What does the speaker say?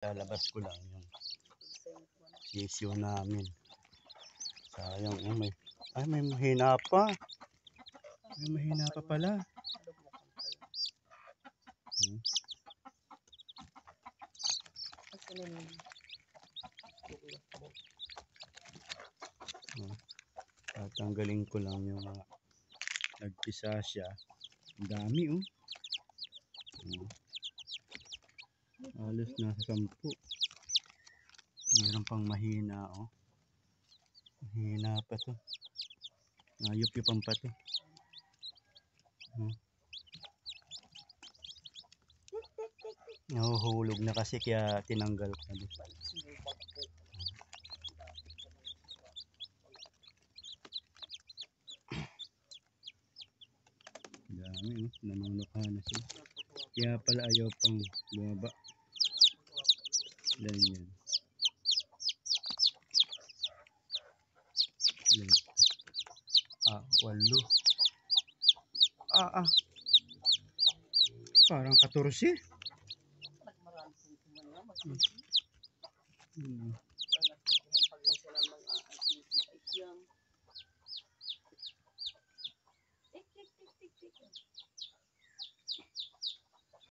Lalabas ko lang yung sisiyo namin. Sayang, may mahina pa. May mahina pa pala. Tatanggalin ko lang yung nagpisa siya. Ang dami Halos nasa 10. Meron pang mahina Mahina pa to. Nayup-yupan pa to. Nahuhulog na kasi kaya tinanggal ko na. Dami nanunukha na siya. Kaya pala ayaw pang bumaba. Ganyan. 8. Parang 14.